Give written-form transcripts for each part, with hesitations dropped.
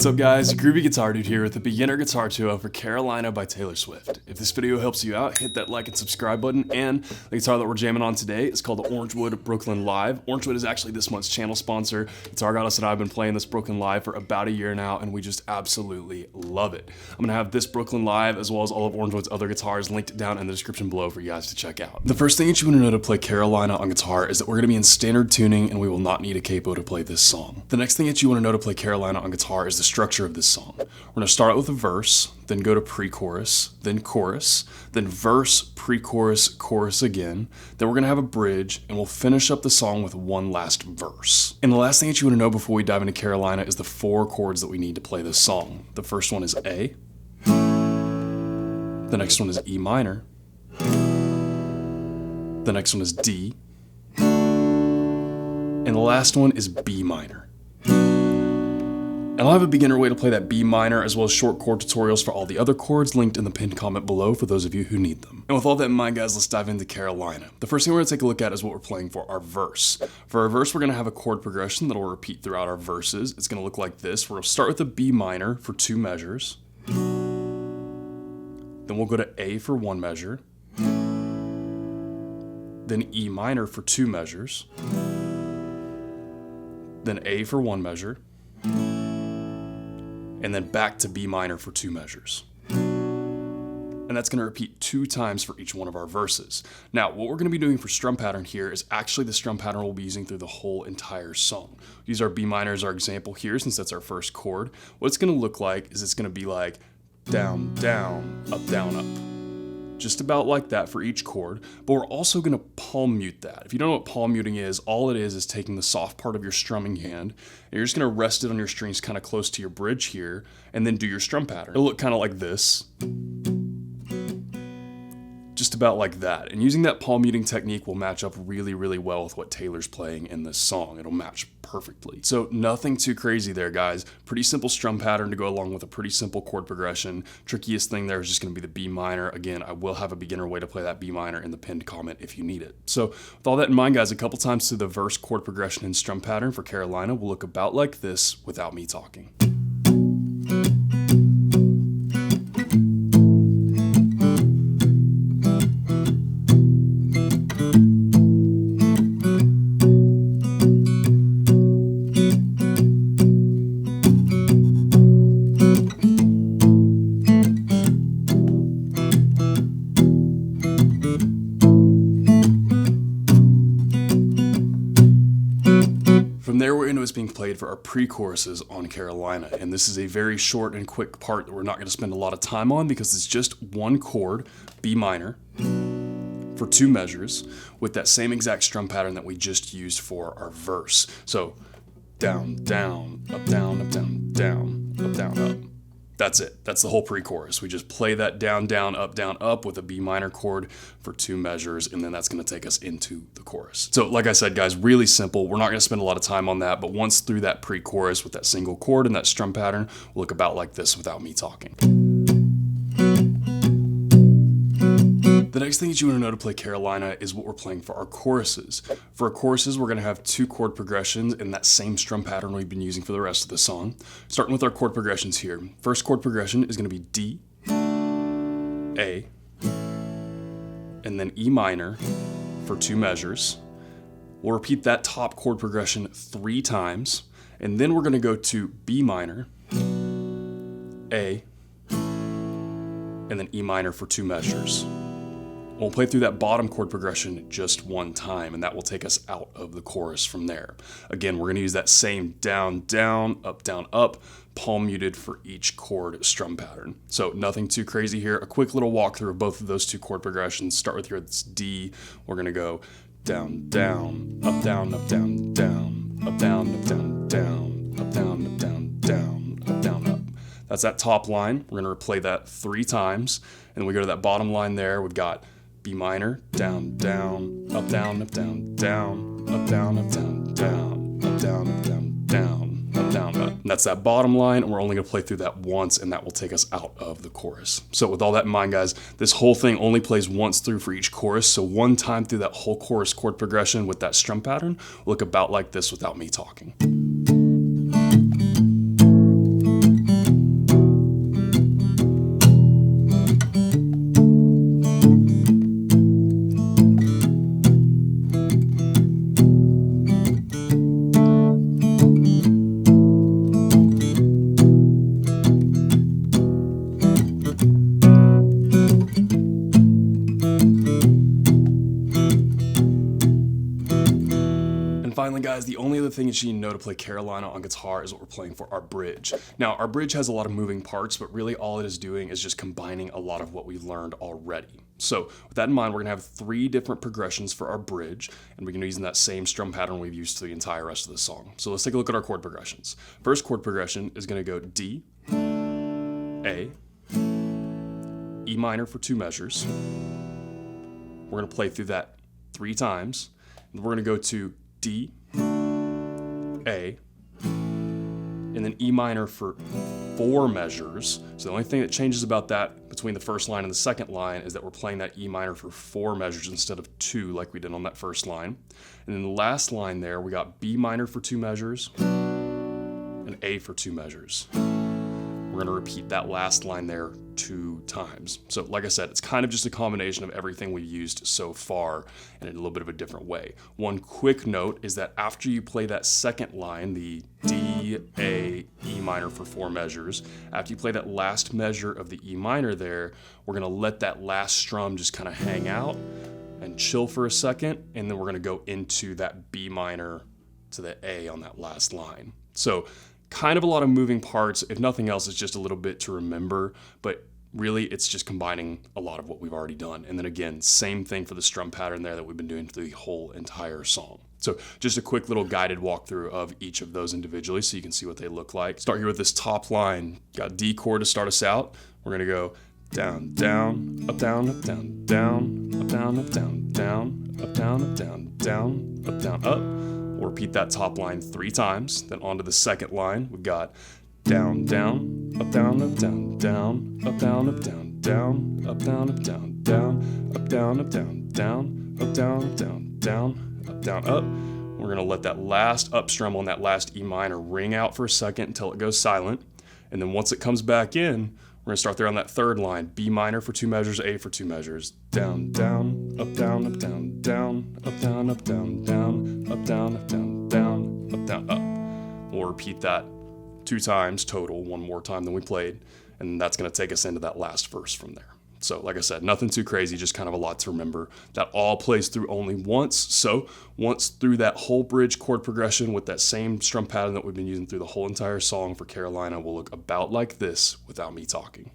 What's up guys, Groovy Guitar Dude here with the beginner guitar duo for Carolina by Taylor Swift. If this video helps you out, hit that like and subscribe button, and the guitar that we're jamming on today is called the Orangewood Brooklyn Live. Orangewood is actually this month's channel sponsor. Guitar Goddess and I have been playing this Brooklyn Live for about a year now, and we just absolutely love it. I'm gonna have this Brooklyn Live as well as all of Orangewood's other guitars linked down in the description below for you guys to check out. The first thing that you want to know to play Carolina on guitar is that we're gonna be in standard tuning and we will not need a capo to play this song. The next thing that you want to know to play Carolina on guitar is the structure of this song. We're going to start out with a verse, then go to pre-chorus, then chorus, then verse, pre-chorus, chorus again. Then we're going to have a bridge, and we'll finish up the song with one last verse. And the last thing that you want to know before we dive into Carolina is the 4 chords that we need to play this song. The first one is A. The next one is E minor. The next one is D. And the last one is B minor. And I'll have a beginner way to play that B minor as well as short chord tutorials for all the other chords linked in the pinned comment below for those of you who need them. And with all that in mind guys, let's dive into Carolina. The first thing we're going to take a look at is what we're playing for our verse. For our verse, we're going to have a chord progression that will repeat throughout our verses. It's going to look like this. We're going to start with a B minor for 2 measures. Then we'll go to A for 1 measure. Then E minor for 2 measures. Then A for 1 measure. And then back to B minor for 2 measures. And that's going to repeat 2 times for each one of our verses. Now, what we're going to be doing for strum pattern here is actually the strum pattern we'll be using through the whole entire song. Use our B minor as our example here since that's our first chord. What it's going to look like is it's going to be like down, down, up, down, up. Just about like that for each chord, but we're also going to palm mute that. If you don't know what palm muting is, all it is taking the soft part of your strumming hand, and you're just going to rest it on your strings kind of close to your bridge here, and then do your strum pattern. It'll look kind of like this. Just about like that. And using that palm muting technique will match up really, really well with what Taylor's playing in this song. It'll match perfectly. So nothing too crazy there, guys. Pretty simple strum pattern to go along with a pretty simple chord progression. Trickiest thing there is just going to be the B minor. Again, I will have a beginner way to play that B minor in the pinned comment if you need it. So with all that in mind, guys, a couple times through the verse, chord progression, and strum pattern for Carolina will look about like this without me talking. From there, we're into what's being played for our pre-choruses on Carolina, and this is a very short and quick part that we're not going to spend a lot of time on because it's just one chord, B minor, for 2 measures with that same exact strum pattern that we just used for our verse. So down, down, up, down, up, down, down, up, down, up. That's it. That's the whole pre-chorus. We just play that down, down, up with a B minor chord for 2 measures, and then that's going to take us into the chorus. So like I said, guys, really simple. We're not going to spend a lot of time on that, but once through that pre-chorus with that single chord and that strum pattern, we'll look about like this without me talking. The next thing that you want to know to play Carolina is what we're playing for our choruses. For our choruses, we're going to have 2 chord progressions in that same strum pattern we've been using for the rest of the song. Starting with our chord progressions here. First chord progression is going to be D, A, and then E minor for 2 measures. We'll repeat that top chord progression 3 times, and then we're going to go to B minor, A, and then E minor for 2 measures. We'll play through that bottom chord progression just 1 time, and that will take us out of the chorus from there. Again, we're going to use that same down, down, up, palm muted for each chord strum pattern. So nothing too crazy here. A quick little walkthrough of both of those 2 chord progressions. Start with your D. We're going to go down, down, up, down, down, down, up, down, down, down, up, down, down, down, up, down, up. That's that top line. We're going to replay that 3 times, and then we go to that bottom line there. We've got B minor, down, down, up, down, down, down, up, down, down, down, up, down, down, down, up, down, up. And that's that bottom line, and we're only going to play through that once, and that will take us out of the chorus. So with all that in mind, guys, this whole thing only plays once through for each chorus, so 1 time through that whole chorus chord progression with that strum pattern will look about like this without me talking. guys, the only other thing that you need to know to play Carolina on guitar is what we're playing for our bridge. Now, our bridge has a lot of moving parts, but really all it is doing is just combining a lot of what we've learned already. So with that in mind, we're gonna have 3 different progressions for our bridge, and we're gonna be using that same strum pattern we've used for the entire rest of the song. So let's take a look at our chord progressions. First chord progression is gonna go D, A, E minor for 2 measures. We're gonna play through that 3 times, and we're gonna go to D, A, and then E minor for 4 measures. So the only thing that changes about that between the first line and the second line is that we're playing that E minor for 4 measures instead of 2 like we did on that first line. And then the last line there, we got B minor for 2 measures and A for 2 measures. We're gonna repeat that last line there 2 times. So like I said, it's kind of just a combination of everything we've used so far and in a little bit of a different way. One quick note is that after you play that second line, the D, A, E minor for 4 measures, after you play that last measure of the E minor there, we're gonna let that last strum just kind of hang out and chill for a second, and then we're gonna go into that B minor to the A on that last line. So kind of a lot of moving parts. If nothing else, it's just a little bit to remember, but really it's just combining a lot of what we've already done. And then again, same thing for the strum pattern there that we've been doing for the whole entire song. So just a quick little guided walkthrough of each of those individually so you can see what they look like. Start here with this top line. Got D chord to start us out. We're gonna go down, down, up, down, up, down, down, up, down, up, down, down, up, down, up, down, down, up, down, up. We'll repeat that top line 3 times. Then on to the second line, we've got down, down, up, down, up, down, down, up, down, up, down, down, up, down, up, down, down, up, down, up, down, down, up, down, up, down, down, up, down, up. We're gonna let that last up strum on that last E minor ring out for a second until it goes silent. And then once it comes back in, we're gonna start there on that third line, B minor for 2 measures, A for 2 measures. Down, down, up, down, up, down, down, up, down, up, down, down, up, down, up, down, down, up, down, up. We'll repeat that 2 times total, 1 more time than we played, and that's gonna take us into that last verse from there. So like I said, nothing too crazy, just kind of a lot to remember. That all plays through only once. So once through that whole bridge chord progression with that same strum pattern that we've been using through the whole entire song for Carolina will look about like this without me talking.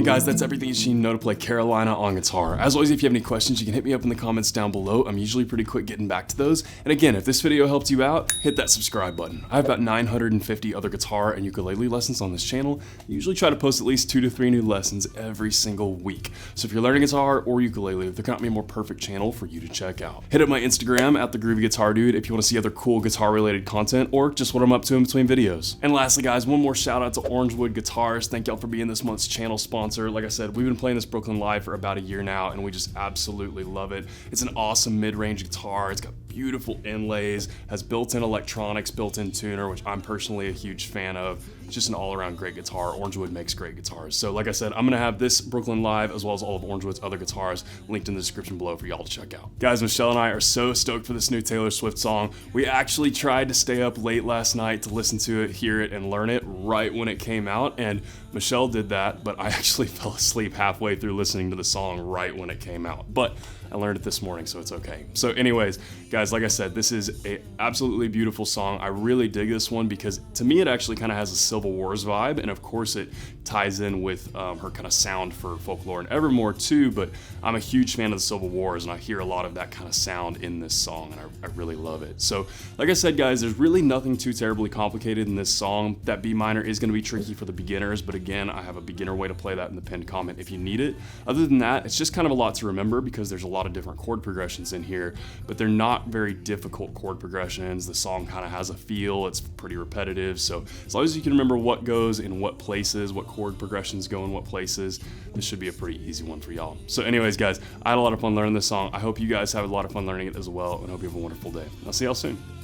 Guys, that's everything you need to know to play Carolina on guitar. As always, if you have any questions, you can hit me up in the comments down below. I'm usually pretty quick getting back to those. And again, if this video helped you out, hit that subscribe button. I have about 950 other guitar and ukulele lessons on this channel. I usually try to post at least 2 to 3 new lessons every single week. So if you're learning guitar or ukulele, there can't be a more perfect channel for you to check out. Hit up my Instagram at @thegroovyguitardude if you want to see other cool guitar related content or just what I'm up to in between videos. And lastly guys, one more shout out to Orangewood Guitars. Thank y'all for being this month's channel sponsor. Like I said, we've been playing this Brooklyn Live for about a year now and we just absolutely love it. It's an awesome mid-range guitar. It's got beautiful inlays, has built-in electronics, built-in tuner, which I'm personally a huge fan of. It's just an all-around great guitar. Orangewood makes great guitars. So like I said, I'm gonna have this Brooklyn Live as well as all of Orangewood's other guitars linked in the description below for y'all to check out. Guys, Michelle and I are so stoked for this new Taylor Swift song. We actually tried to stay up late last night to listen to it, hear it, and learn it right when it came out, and Michelle did that, but I actually fell asleep halfway through listening to the song right when it came out. But I learned it this morning, so it's okay. So anyways, guys, like I said, this is a absolutely beautiful song. I really dig this one because to me, it actually kind of has a Civil Wars vibe. And of course it ties in with her kind of sound for Folklore and Evermore too, but I'm a huge fan of the Civil Wars and I hear a lot of that kind of sound in this song and I really love it. So like I said, guys, there's really nothing too terribly complicated in this song. That B minor is gonna be tricky for the beginners, but again, I have a beginner way to play that in the pinned comment if you need it. Other than that, it's just kind of a lot to remember because there's a lot lot of different chord progressions in here, but they're not very difficult chord progressions. The song kind of has a feel, it's pretty repetitive, so as long as you can remember what goes in what places, what chord progressions go in what places, this should be a pretty easy one for y'all. So anyways, guys, I had a lot of fun learning this song. I hope you guys have a lot of fun learning it as well, and hope you have a wonderful day. I'll see y'all soon.